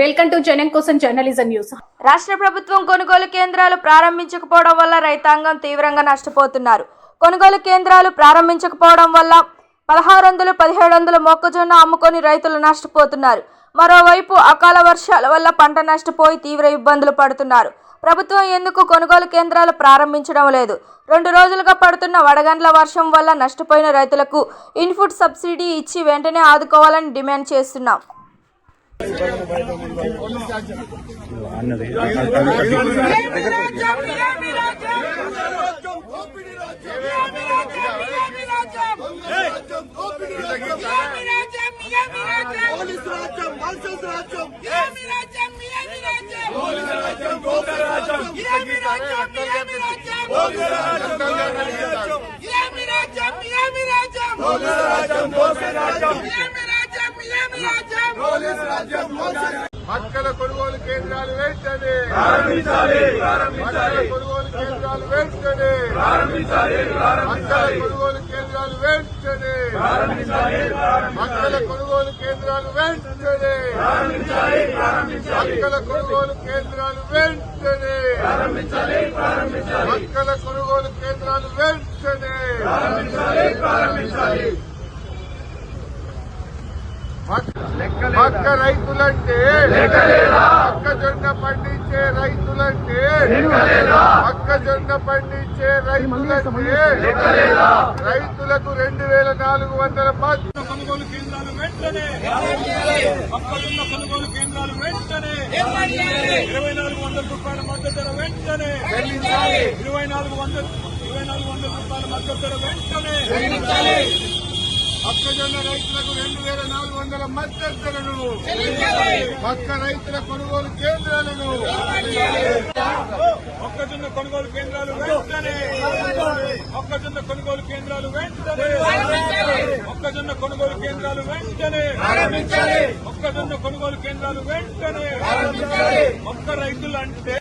Welcome to జనం కోసం journalism news. రాష్ట్ర ప్రభుత్వం కొనుగోలు కేంద్రాలు ప్రారంభించకపోవడం వల్ల రైతాంగం తీవ్రంగా నష్టపోతున్నారు. కొనుగోలు కేంద్రాలు ప్రారంభించకపోవడం వల్ల 1600, 1700 మొక్కజొన్న అమ్ముకొని రైతులు నష్టపోతున్నారు. మరోవైపు అకాల వర్షాల వల్ల పంట నష్టపోయి తీవ్ర ఇబ్బందులు పడుతున్నారు. ప్రభుత్వం ఎందుకు కొనుగోలు కేంద్రాలు ప్రారంభించడం లేదు? 2 రోజులుగా పడుతున్న వడగండ్ల వర్షం వల్ల నష్టపోయిన రైతులకు ఇన్పుట్ సబ్సిడీ ఇచ్చి వెంటనే ఆదుకోవాలని డిమాండ్ చేస్తున్నాం. మక్కల కొనుగోలు కేంద్రాలు వెంటనే కొనుగోలు కేంద్రాలు వెంటనే కొనుగోలు కేంద్రాలు వెంటనే మక్కల కొనుగోలు కేంద్రాలు వెంటనే మక్కల కొనుగోలు కేంద్రాలు వెంటనే మక్కల కొనుగోలు కేంద్రాలు వెంటనే మక్క రైతులంటే మొక్కజొన్న పండించే రైతులంటే మొక్కజొన్న పండించే రైతులంటే రైతులకు 2400 కొనుగోలు కేంద్రాలు వెంటనే మొక్కజొన్న కొనుగోలు కేంద్రాలు వెంటనే 2400 రూపాయల మద్దతు ధర వెంటనే 2400 రూపాయల మద్దతు ధర వెంటనే మొక్కజొన్న రైతులకు 2400 మద్దతు ధరను పక్క రైతుల కొనుగోలు కేంద్రాలను మొక్కజొన్న కొనుగోలు కేంద్రాలు వెంటనే మొక్కజొన్న కొనుగోలు కేంద్రాలు వెంటనే మొక్కజొన్న కొనుగోలు కేంద్రాలు వెంటనే మొక్కజొన్న కొనుగోలు కేంద్రాలు వెంటనే మొక్క రైతులంటే